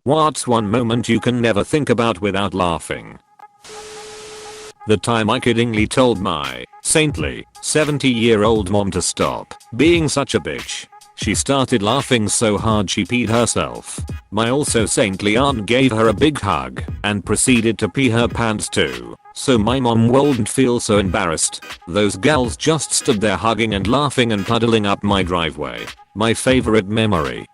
What's one moment you can never think about without laughing? The time I kiddingly told my saintly 70-year-old mom to stop being such a bitch. She started laughing so hard she peed herself. My also saintly aunt gave her a big hug and proceeded to pee her pants too. So my mom wouldn't feel so embarrassed. Those gals just stood there hugging and laughing and puddling up my driveway. My favorite memory.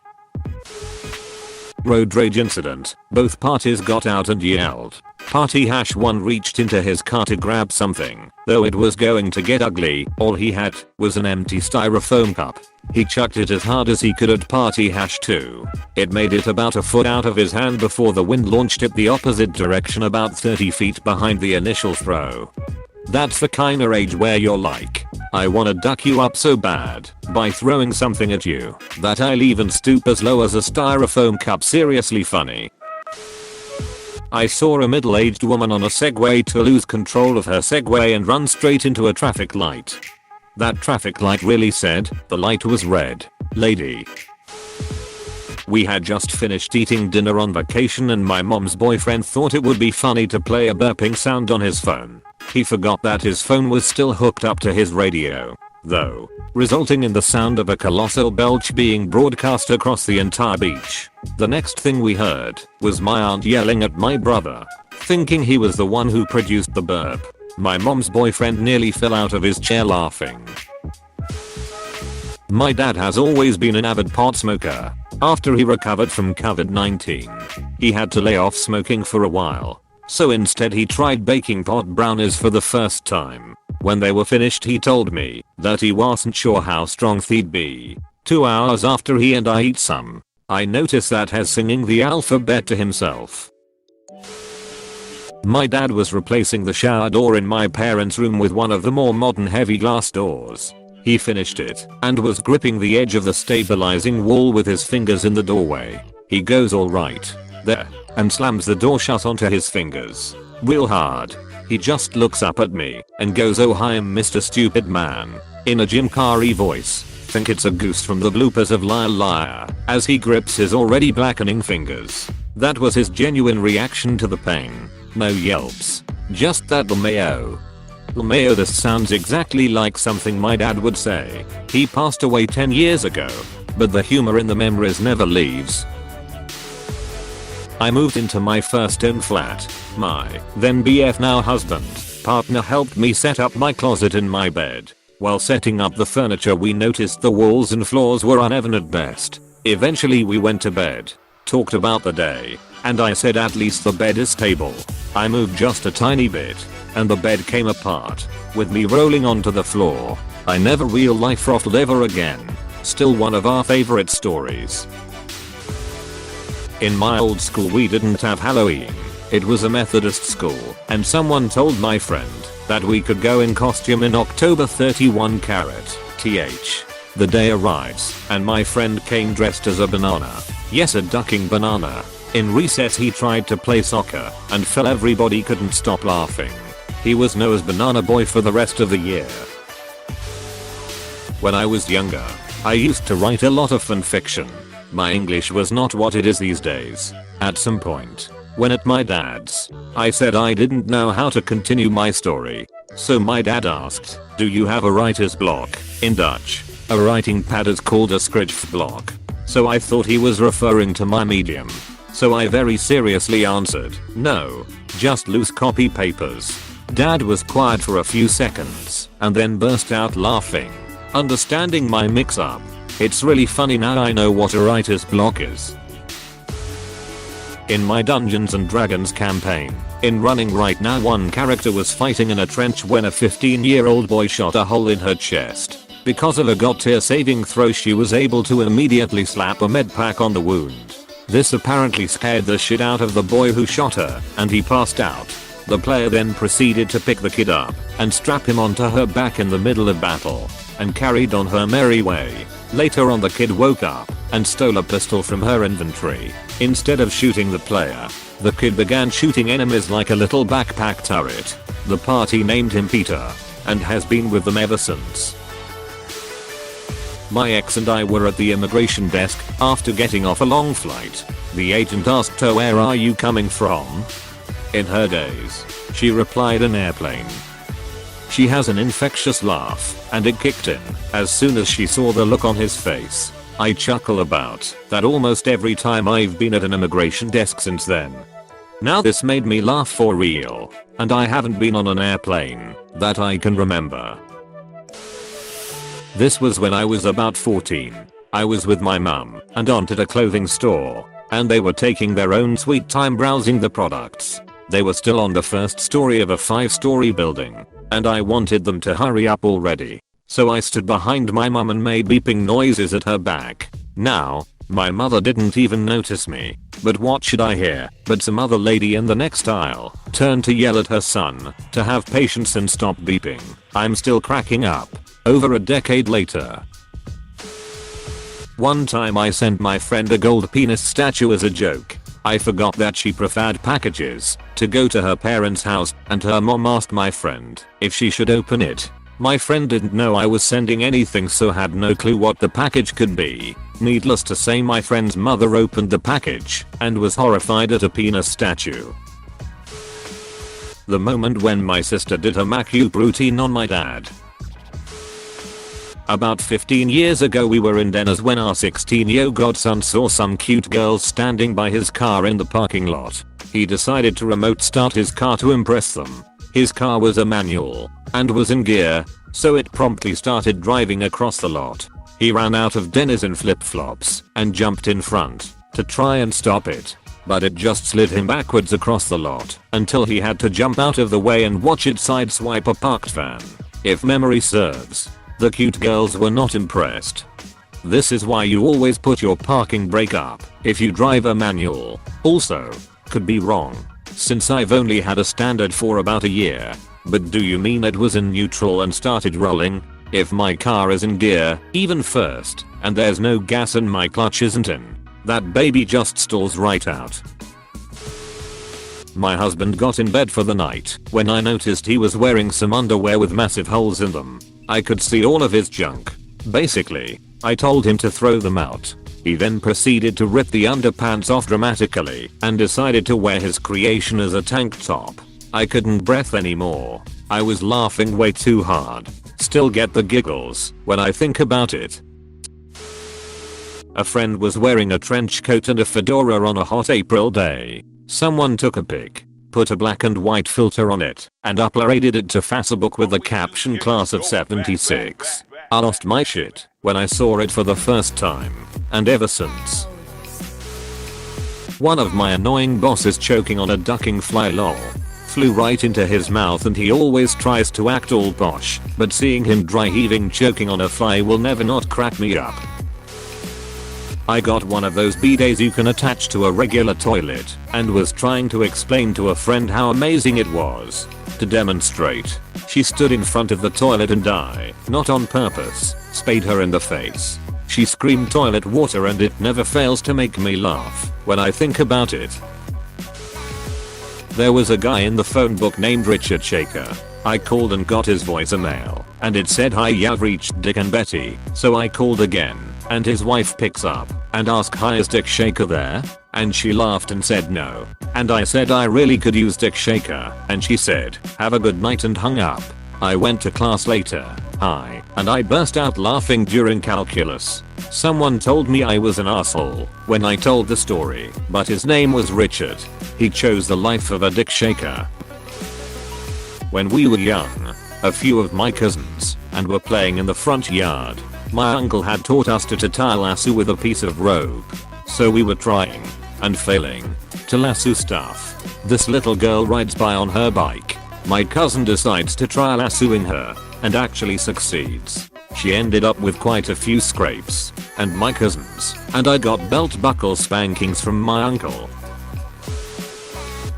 Road rage incident. Both parties got out and yelled. Party #1 reached into his car to grab something. Though it was going to get ugly, all he had was an empty styrofoam cup. He chucked it as hard as he could at party #2. It made it about a foot out of his hand before the wind launched it the opposite direction about 30 feet behind the initial throw. That's the kinda rage where you're like, I wanna duck you up so bad by throwing something at you that I'll even stoop as low as a styrofoam cup. Seriously funny. I saw a middle-aged woman on a Segway to lose control of her Segway and run straight into a traffic light. That traffic light really said the light was red, lady. We had just finished eating dinner on vacation and my mom's boyfriend thought it would be funny to play a burping sound on his phone. He forgot that his phone was still hooked up to his radio, though, resulting in the sound of a colossal belch being broadcast across the entire beach. The next thing we heard was my aunt yelling at my brother, thinking he was the one who produced the burp. My mom's boyfriend nearly fell out of his chair laughing. My dad has always been an avid pot smoker. After he recovered from COVID-19, he had to lay off smoking for a while. So instead he tried baking pot brownies for the first time. When they were finished he told me that he wasn't sure how strong they'd be. 2 hours after he and I eat some, I noticed that he's singing the alphabet to himself. My dad was replacing the shower door in my parents' room with one of the more modern heavy glass doors. He finished it and was gripping the edge of the stabilizing wall with his fingers in the doorway. He goes alright there and slams the door shut onto his fingers real hard. He just looks up at me and goes, "Oh hi Mr. Stupid Man," in a Jim Carrey voice. Think it's a goose from the bloopers of Liar Liar as he grips his already blackening fingers. That was his genuine reaction to the pain. No yelps. Just that LMAO. LMAO. This sounds exactly like something my dad would say. He passed away 10 years ago, but the humor in the memories never leaves. I moved into my first own flat. My then BF, now husband, partner helped me set up my closet and my bed. While setting up the furniture we noticed the walls and floors were uneven at best. Eventually we went to bed, talked about the day, and I said at least the bed is stable. I moved just a tiny bit, and the bed came apart, with me rolling onto the floor. I never real life frothed ever again. Still one of our favorite stories. In my old school we didn't have Halloween. It was a Methodist school, and someone told my friend that we could go in costume in October 31 carat th. The day arrives, and my friend came dressed as a banana. Yes, a ducking banana. In recess he tried to play soccer and fell. Everybody couldn't stop laughing. He was known as Banana Boy for the rest of the year. When I was younger, I used to write a lot of fan fiction. My English was not what it is these days. At some point, when at my dad's, I said I didn't know how to continue my story. So my dad asked, "Do you have a writer's block?" In Dutch, a writing pad is called a schrijfblok. So I thought he was referring to my medium. So I very seriously answered, "No, just loose copy papers." Dad was quiet for a few seconds and then burst out laughing, understanding my mix-up. It's really funny now I know what a writer's block is. In my Dungeons and Dragons campaign, in Running Right Now, one character was fighting in a trench when a 15-year-old boy shot a hole in her chest. Because of a god-tier saving throw she was able to immediately slap a med pack on the wound. This apparently scared the shit out of the boy who shot her, and he passed out. The player then proceeded to pick the kid up and strap him onto her back in the middle of battle, and carried on her merry way. Later on the kid woke up and stole a pistol from her inventory. Instead of shooting the player, the kid began shooting enemies like a little backpack turret. The party named him Peter, and has been with them ever since. My ex and I were at the immigration desk after getting off a long flight. The agent asked her, "Where are you coming from?" In her days, she replied, "An airplane." She has an infectious laugh, and it kicked in as soon as she saw the look on his face. I chuckle about that almost every time I've been at an immigration desk since then. Now this made me laugh for real, and I haven't been on an airplane that I can remember. This was when I was about 14. I was with my mum and aunt at a clothing store, and they were taking their own sweet time browsing the products. They were still on the first story of a 5-story building, and I wanted them to hurry up already. So I stood behind my mum and made beeping noises at her back. Now, my mother didn't even notice me, but what should I hear but some other lady in the next aisle turned to yell at her son to have patience and stop beeping. I'm still cracking up over a decade later. One time I sent my friend a gold penis statue as a joke. I forgot that she preferred packages to go to her parents' house, and her mom asked my friend if she should open it. My friend didn't know I was sending anything, so had no clue what the package could be. Needless to say, my friend's mother opened the package and was horrified at a penis statue. The moment when my sister did her makeup routine on my dad. About 15 years ago we were in Dennis when our 16-year-old godson saw some cute girls standing by his car in the parking lot. He decided to remote start his car to impress them. His car was a manual and was in gear, so it promptly started driving across the lot. He ran out of Dennis in flip-flops and jumped in front to try and stop it, but it just slid him backwards across the lot until he had to jump out of the way and watch it sideswipe a parked van. If memory serves, the cute girls were not impressed. This is why you always put your parking brake up if you drive a manual. Also, could be wrong, since I've only had a standard for about a year. But do you mean it was in neutral and started rolling? If my car is in gear, even first, and there's no gas and my clutch isn't in, that baby just stalls right out. My husband got in bed for the night when I noticed he was wearing some underwear with massive holes in them. I could see all of his junk. Basically, I told him to throw them out. He then proceeded to rip the underpants off dramatically and decided to wear his creation as a tank top. I couldn't breathe anymore. I was laughing way too hard. Still get the giggles when I think about it. A friend was wearing a trench coat and a fedora on a hot April day. Someone took a pic, put a black and white filter on it, and uploaded it to Facebook with the caption "Class of 76. I lost my shit when I saw it for the first time, and ever since. One of my annoying bosses choking on a ducking fly lol. Flew right into his mouth, and he always tries to act all posh, but seeing him dry heaving choking on a fly will never not crack me up. I got one of those bidets you can attach to a regular toilet and was trying to explain to a friend how amazing it was. To demonstrate, she stood in front of the toilet and I, not on purpose, spayed her in the face. She screamed toilet water, and it never fails to make me laugh when I think about it. There was a guy in the phone book named Richard Shaker. I called and got his voicemail, and it said, "Hi, you've reached Dick and Betty." So I called again, and his wife picks up and asks, "Hi, is Dick Shaker there?" And she laughed and said no. And I said I really could use Dick Shaker, and she said, "Have a good night," and hung up. I went to class later, hi, and I burst out laughing during calculus. Someone told me I was an asshole when I told the story, but his name was Richard. He chose the life of a Dick Shaker. When we were young, a few of my cousins and were playing in the front yard. My uncle had taught us to tie lasso with a piece of rope. So we were trying and failing to lasso stuff. This little girl rides by on her bike. My cousin decides to try lassoing her and actually succeeds. She ended up with quite a few scrapes, and my cousins and I got belt buckle spankings from my uncle.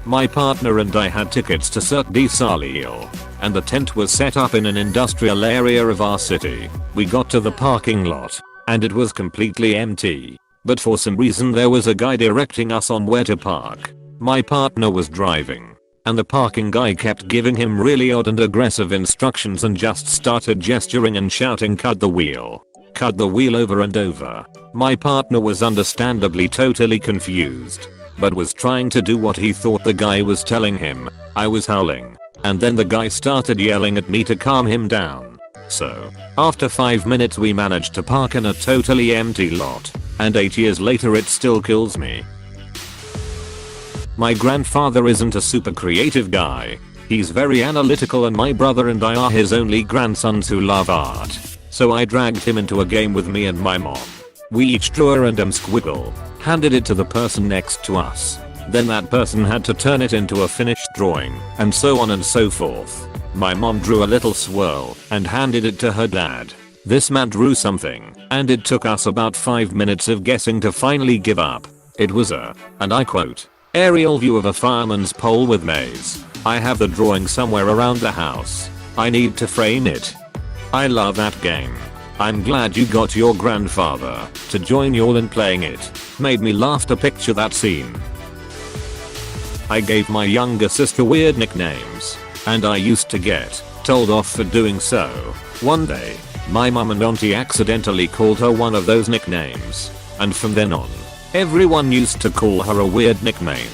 My partner and I had tickets to Cirque du Soleil, and the tent was set up in an industrial area of our city. We got to the parking lot, and it was completely empty. But for some reason there was a guy directing us on where to park. My partner was driving, and the parking guy kept giving him really odd and aggressive instructions and just started gesturing and shouting, "Cut the wheel. Cut the wheel," over and over. My partner was understandably totally confused, but was trying to do what he thought the guy was telling him. I was howling, and then the guy started yelling at me to calm him down. So, after 5 minutes we managed to park in a totally empty lot, and 8 years later it still kills me. My grandfather isn't a super creative guy. He's very analytical, and my brother and I are his only grandsons who love art. So I dragged him into a game with me and my mom. We each drew a random squiggle, handed it to the person next to us. Then that person had to turn it into a finished drawing, and so on and so forth. My mom drew a little swirl and handed it to her dad. This man drew something, and it took us about 5 minutes of guessing to finally give up. It was a, and I quote, aerial view of a fireman's pole with maze. I have the drawing somewhere around the house. I need to frame it. I love that game. I'm glad you got your grandfather to join y'all in playing it. Made me laugh to picture that scene. I gave my younger sister weird nicknames, and I used to get told off for doing so. One day, my mum and auntie accidentally called her one of those nicknames, and from then on, everyone used to call her a weird nickname.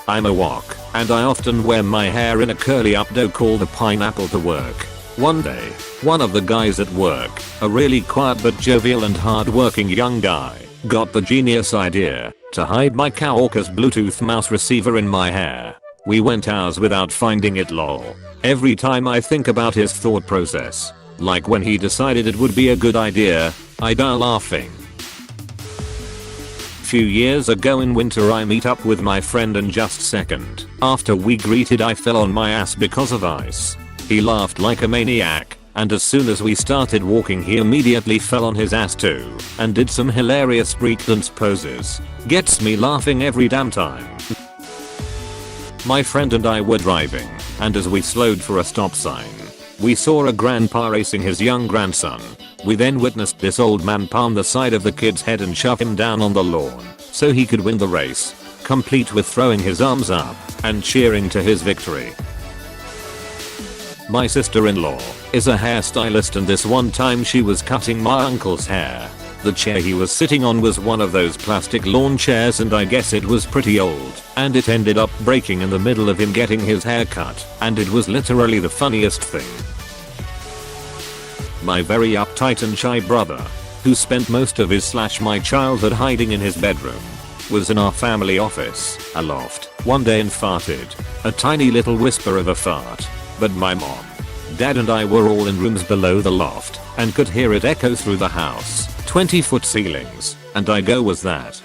I'm a wok, and I often wear my hair in a curly updo called a pineapple to work. One day, one of the guys at work, a really quiet but jovial and hard-working young guy, got the genius idea to hide my coworker's Bluetooth mouse receiver in my hair. We went hours without finding it, lol. Every time I think about his thought process, like when he decided it would be a good idea, I die laughing. Few years ago in winter I meet up with my friend, and just second after we greeted I fell on my ass because of ice. He laughed like a maniac, and as soon as we started walking he immediately fell on his ass too, and did some hilarious breakdance poses. Gets me laughing every damn time. My friend and I were driving, and as we slowed for a stop sign, we saw a grandpa racing his young grandson. We then witnessed this old man palm the side of the kid's head and shove him down on the lawn so he could win the race, complete with throwing his arms up and cheering to his victory. My sister-in-law is a hairstylist, and this one time she was cutting my uncle's hair. The chair he was sitting on was one of those plastic lawn chairs, and I guess it was pretty old, and it ended up breaking in the middle of him getting his hair cut, and it was literally the funniest thing. My very uptight and shy brother, who spent most of his/my childhood hiding in his bedroom, was in our family office, a loft, one day and farted. A tiny little whisper of a fart. But my mom, dad and I were all in rooms below the loft and could hear it echo through the house. 20-foot ceilings, and I go, was that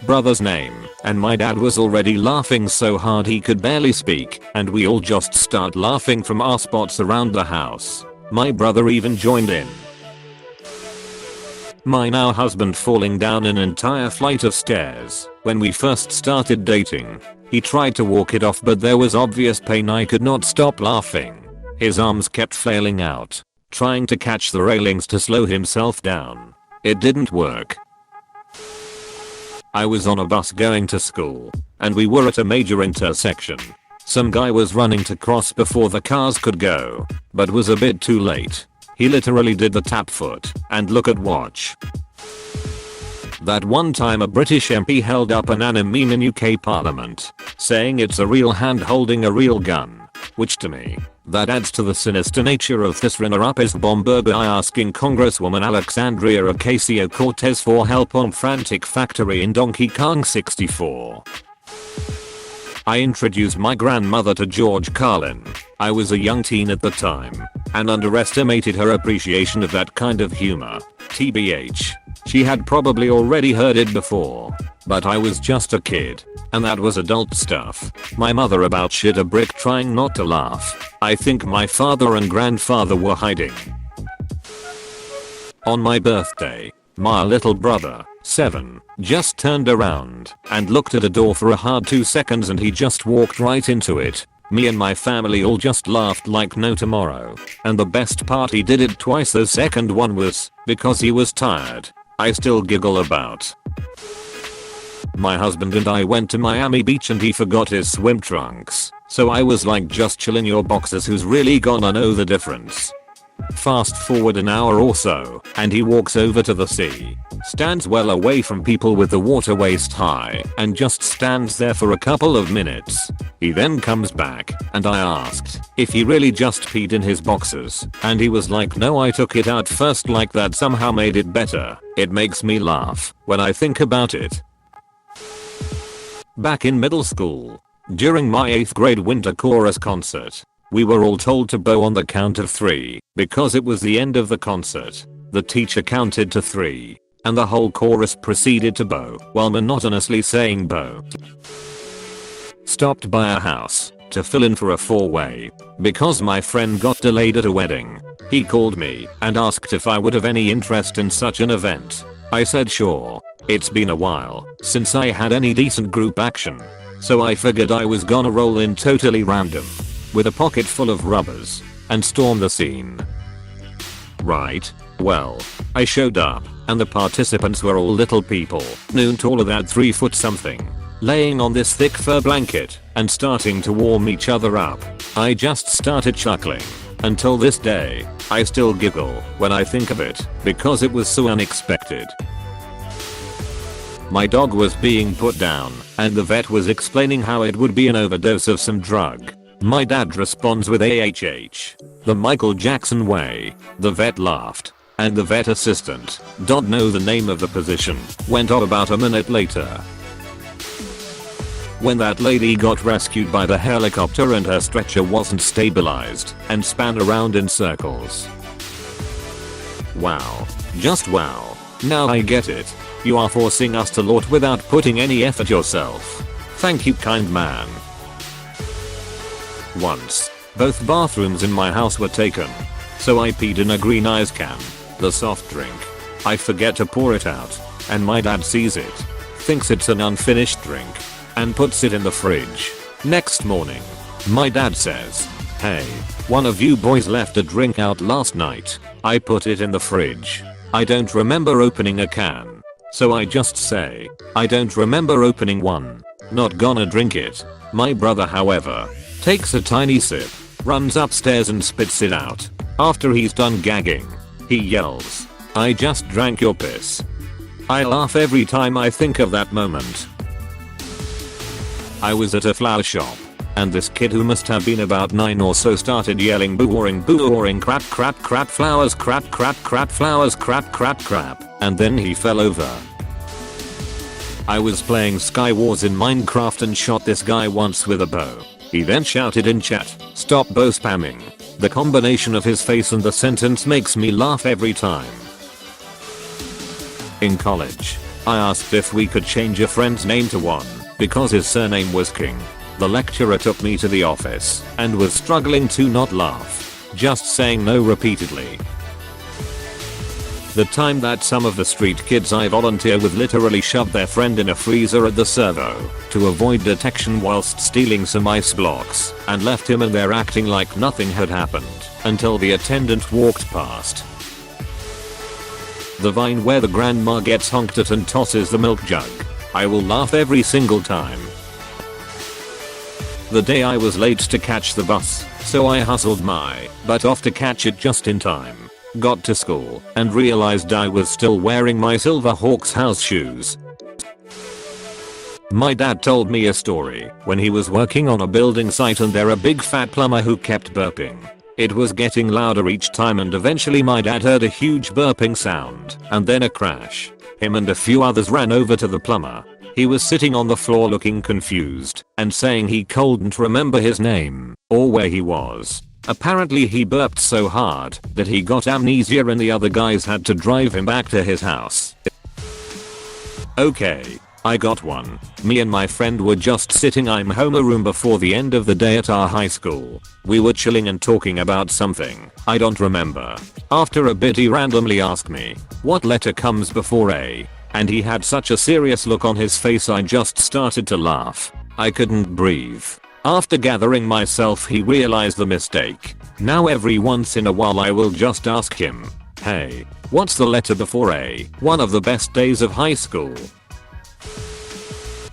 brother's name? And my dad was already laughing so hard he could barely speak, and we all just start laughing from our spots around the house. My brother even joined in. My now husband falling down an entire flight of stairs. When we first started dating, he tried to walk it off, but there was obvious pain. I could not stop laughing. His arms kept flailing out, trying to catch the railings to slow himself down. It didn't work. I was on a bus going to school, and we were at a major intersection. Some guy was running to cross before the cars could go, but was a bit too late. He literally did the tap foot and look at watch. That one time a British MP held up an anime meme in UK Parliament, saying it's a real hand holding a real gun, which to me, that adds to the sinister nature of this runner-up is Bomberger asking Congresswoman Alexandria Ocasio-Cortez for help on Frantic Factory in Donkey Kong 64. I introduced my grandmother to George Carlin. I was a young teen at the time, and underestimated her appreciation of that kind of humor. TBH. She had probably already heard it before, but I was just a kid, and that was adult stuff. My mother about shit a brick trying not to laugh. I think my father and grandfather were hiding. On my birthday, my little brother, 7, just turned around and looked at a door for a hard 2 seconds, and he just walked right into it. Me and my family all just laughed like no tomorrow. And the best part, he did it twice. The second one was because he was tired. I still giggle about. My husband and I went to Miami Beach and he forgot his swim trunks. So I was like, just chill in your boxers, who's really gonna know the difference? Fast forward an hour or so, and he walks over to the sea, stands well away from people with the water waist high, and just stands there for a couple of minutes. He then comes back, and I asked if he really just peed in his boxers, and he was like, no, I took it out first. Like that somehow made it better. It makes me laugh when I think about it. Back in middle school, during my 8th grade winter chorus concert, we were all told to bow on the count of 3 because it was the end of the concert. The teacher counted to 3, and the whole chorus proceeded to bow while monotonously saying bow. Stopped by a house to fill in for a 4-way because my friend got delayed at a wedding. He called me and asked if I would have any interest in such an event. I said sure. It's been a while since I had any decent group action, so I figured I was gonna roll in totally random with a pocket full of rubbers and storm the scene. Right. Well, I showed up, and the participants were all little people, noon taller than 3 foot something, laying on this thick fur blanket and starting to warm each other up. I just started chuckling. Until this day, I still giggle when I think of it because it was so unexpected. My dog was being put down, and the vet was explaining how it would be an overdose of some drug. My dad responds with AHH, the Michael Jackson way. The vet laughed, and the vet assistant, don't know the name of the position, went off about a minute later. When that lady got rescued by the helicopter and her stretcher wasn't stabilized and span around in circles. Wow. Just wow. Now I get it. You are forcing us to lot without putting any effort yourself. Thank you, kind man. Once, both bathrooms in my house were taken, so I peed in a green ice can, the soft drink. I forget to pour it out, and my dad sees it, thinks it's an unfinished drink, and puts it in the fridge. Next morning, my dad says, "Hey, one of you boys left a drink out last night." I put it in the fridge. I don't remember opening a can, so I just say, "I don't remember opening one. Not gonna drink it." My brother, however, takes a tiny sip, runs upstairs and spits it out. After he's done gagging, he yells, "I just drank your piss." I laugh every time I think of that moment. I was at a flower shop, and this kid who must have been about 9 or so started yelling boo-oring crap flowers crap flowers crap, and then he fell over. I was playing Sky Wars in Minecraft and shot this guy once with a bow. He then shouted in chat, "Stop bow spamming." The combination of his face and the sentence makes me laugh every time. In college, I asked if we could change a friend's name to one, because his surname was King. The lecturer took me to the office and was struggling to not laugh, just saying no repeatedly. The time that some of the street kids I volunteer with literally shoved their friend in a freezer at the servo to avoid detection whilst stealing some ice blocks, and left him in there acting like nothing had happened until the attendant walked past. The vine where the grandma gets honked at and tosses the milk jug. I will laugh every single time. The day I was late to catch the bus, so I hustled my butt off to catch it just in time. Got to school and realized I was still wearing my Silver Hawks house shoes. My dad told me a story when he was working on a building site and there a big fat plumber who kept burping. It was getting louder each time and eventually my dad heard a huge burping sound and then a crash. Him and a few others ran over to the plumber. He was sitting on the floor looking confused and saying he couldn't remember his name or where he was. Apparently he burped so hard that he got amnesia and the other guys had to drive him back to his house. Okay, I got one. Me and my friend were just sitting in homeroom before the end of the day at our high school. We were chilling and talking about something I don't remember. After a bit he randomly asked me, "What letter comes before A?" And he had such a serious look on his face I just started to laugh. I couldn't breathe. After gathering myself he realized the mistake. Now every once in a while I will just ask him, "Hey, what's the letter before A?" One of the best days of high school.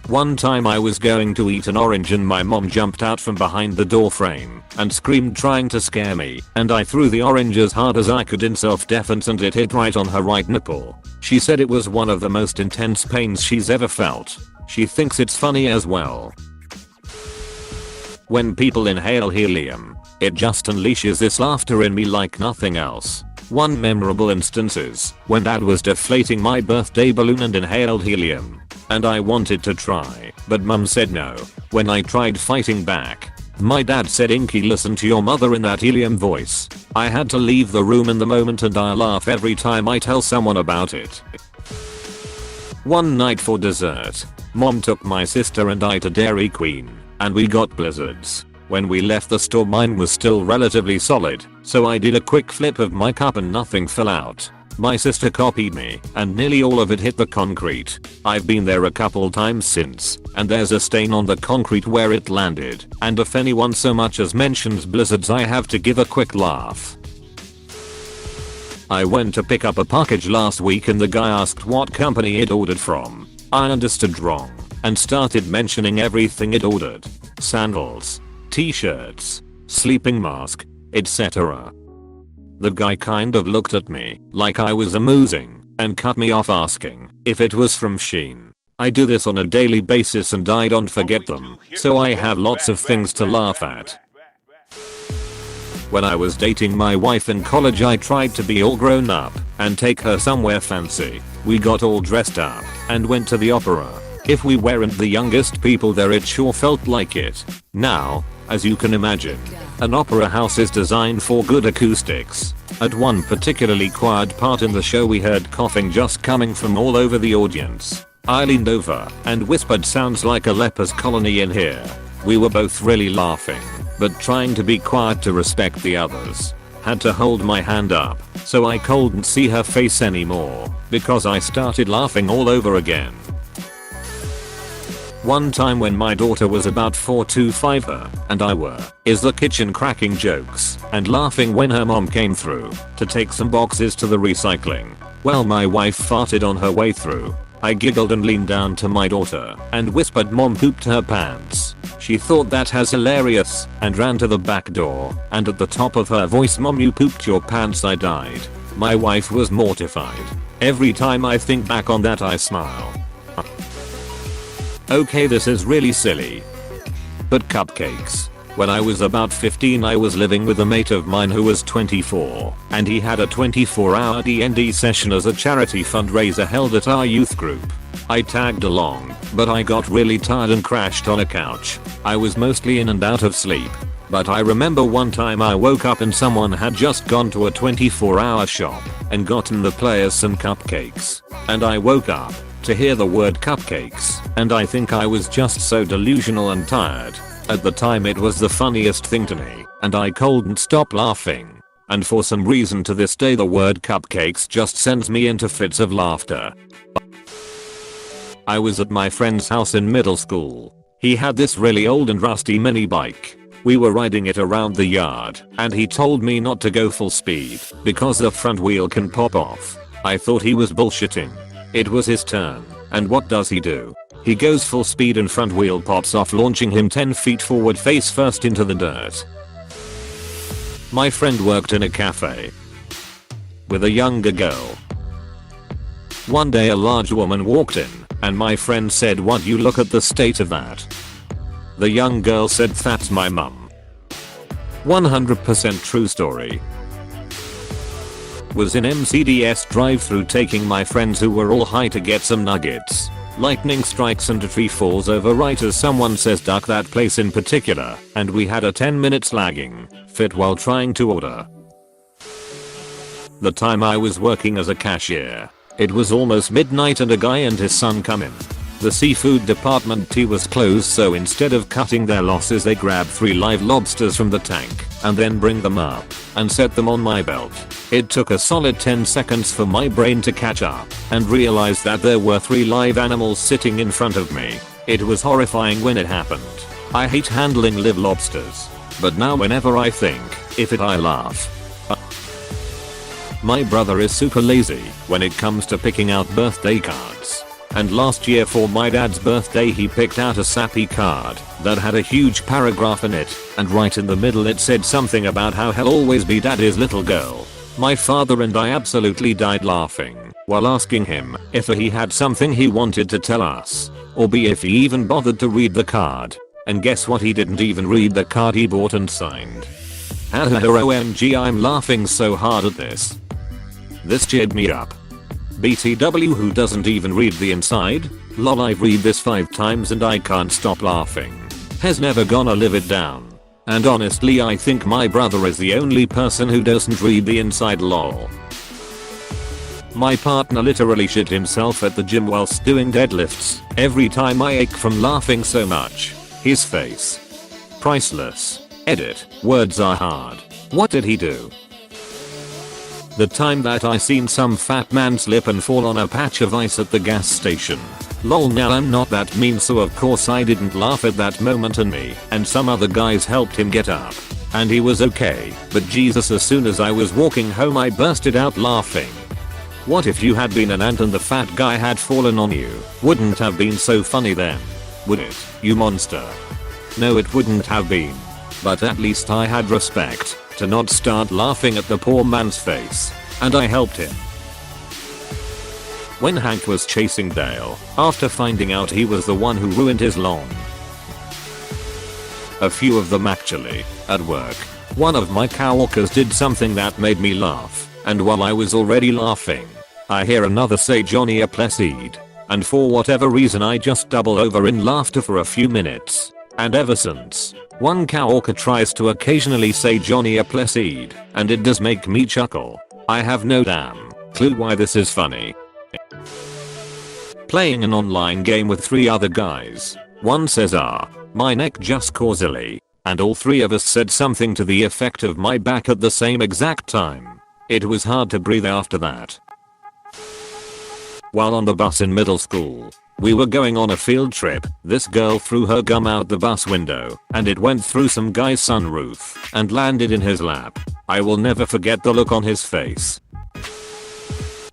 One time I was going to eat an orange and my mom jumped out from behind the door frame and screamed trying to scare me, and I threw the orange as hard as I could in self-defense and it hit right on her right nipple. She said it was one of the most intense pains she's ever felt. She thinks it's funny as well. When people inhale helium, it just unleashes this laughter in me like nothing else. One memorable instance is when dad was deflating my birthday balloon and inhaled helium. And I wanted to try, but mum said no. When I tried fighting back, my dad said, "Inky, listen to your mother in that helium voice." I had to leave the room in the moment and I laugh every time I tell someone about it. One night for dessert, mom took my sister and I to Dairy Queen, and we got blizzards. When we left the store mine was still relatively solid, so I did a quick flip of my cup and nothing fell out. My sister copied me and nearly all of it hit the concrete. I've been there a couple times since, and there's a stain on the concrete where it landed, and if anyone so much as mentions blizzards I have to give a quick laugh. I went to pick up a package last week and the guy asked what company it ordered from. I understood wrong and started mentioning everything it ordered. Sandals, t-shirts, sleeping mask, etc. The guy kind of looked at me like I was amusing and cut me off asking if it was from Shein. I do this on a daily basis and I don't forget them, so I have lots of things to laugh at. When I was dating my wife in college I tried to be all grown up and take her somewhere fancy. We got all dressed up and went to the opera. If we weren't the youngest people there it sure felt like it. Now, as you can imagine, an opera house is designed for good acoustics. At one particularly quiet part in the show we heard coughing just coming from all over the audience. I leaned over and whispered, "Sounds like a leper's colony in here." We were both really laughing, but trying to be quiet to respect the others. Had to hold my hand up so I couldn't see her face anymore because I started laughing all over again. One time when my daughter was about 4 to 5 her and I were in the kitchen cracking jokes and laughing when her mom came through to take some boxes to the recycling. Well, my wife farted on her way through. I giggled and leaned down to my daughter and whispered, "Mom pooped her pants." She thought that was hilarious and ran to the back door and at the top of her voice, "Mom, you pooped your pants." I died. My wife was mortified. Every time I think back on that I smile. Okay, this is really silly, but cupcakes. When I was about 15 I was living with a mate of mine who was 24, and he had a 24-hour D&D session as a charity fundraiser held at our youth group. I tagged along, but I got really tired and crashed on a couch. I was mostly in and out of sleep, but I remember one time I woke up and someone had just gone to a 24-hour shop and gotten the players some cupcakes, and I woke up to hear the word cupcakes, and I think I was just so delusional and tired. At the time it was the funniest thing to me, and I couldn't stop laughing. And for some reason to this day the word cupcakes just sends me into fits of laughter. I was at my friend's house in middle school. He had this really old and rusty mini bike. We were riding it around the yard, and he told me not to go full speed because the front wheel can pop off. I thought he was bullshitting. It was his turn, and what does he do? He goes full speed and front wheel pops off, launching him 10 feet forward face first into the dirt. My friend worked in a cafe with a younger girl. One day a large woman walked in, and my friend said, "What, you look at the state of that." The young girl said, "That's my mum." 100% true story. Was in MCDS drive-thru taking my friends who were all high to get some nuggets. Lightning strikes and a tree falls over right as someone says duck that place in particular, and we had a 10 minutes lagging fit while trying to order. The time I was working as a cashier, it was almost midnight and a guy and his son come in. The seafood department tea was closed, so instead of cutting their losses they grabbed 3 live lobsters from the tank and then bring them up and set them on my belt. It took a solid 10 seconds for my brain to catch up and realize that there were 3 live animals sitting in front of me. It was horrifying when it happened. I hate handling live lobsters, but now whenever I think if it I laugh. My brother is super lazy when it comes to picking out birthday cards. And last year for my dad's birthday he picked out a sappy card that had a huge paragraph in it, and right in the middle it said something about how he'll always be daddy's little girl. My father and I absolutely died laughing while asking him if he had something he wanted to tell us, or B, if he even bothered to read the card. And guess what, he didn't even read the card he bought and signed. OMG, I'm laughing so hard at this. This cheered me up. BTW, who doesn't even read the inside? Lol, I've read this 5 times and I can't stop laughing. Has never gonna live it down. And honestly I think my brother is the only person who doesn't read the inside, lol. My partner literally shit himself at the gym whilst doing deadlifts. Every time I ache from laughing so much. His face. Priceless. Edit. Words are hard. What did he do? The time that I seen some fat man slip and fall on a patch of ice at the gas station. Lol, now I'm not that mean, so of course I didn't laugh at that moment, and me and some other guys helped him get up. And he was okay, but Jesus, as soon as I was walking home I bursted out laughing. What if you had been an ant and the fat guy had fallen on you? Wouldn't have been so funny then, would it, you monster? No, it wouldn't have been. But at least I had respect to not start laughing at the poor man's face, and I helped him. When Hank was chasing Dale, after finding out he was the one who ruined his lawn. A few of them actually, at work. One of my coworkers did something that made me laugh, and while I was already laughing, I hear another say Johnny Appleseed, and for whatever reason I just double over in laughter for a few minutes. And ever since, one coworker tries to occasionally say Johnny Appleseed, and it does make me chuckle. I have no damn clue why this is funny. Playing an online game with 3 other guys. One says my neck just causally, and all 3 of us said something to the effect of my back at the same exact time. It was hard to breathe after that. While on the bus in middle school, we were going on a field trip. This girl threw her gum out the bus window, and it went through some guy's sunroof and landed in his lap. I will never forget the look on his face.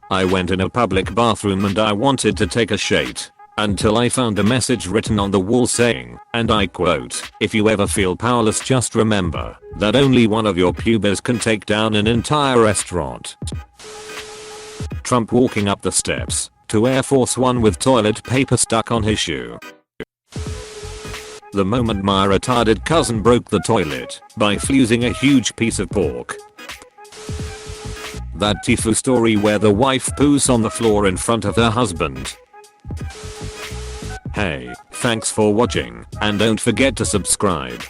I went in a public bathroom and I wanted to take a shit, until I found a message written on the wall saying, and I quote, "If you ever feel powerless, just remember that only one of your pubes can take down an entire restaurant." Trump walking up the steps to Air Force One with toilet paper stuck on his shoe. The moment my retarded cousin broke the toilet by fusing a huge piece of pork. That Tifu story where the wife poos on the floor in front of her husband. Hey, thanks for watching, and don't forget to subscribe.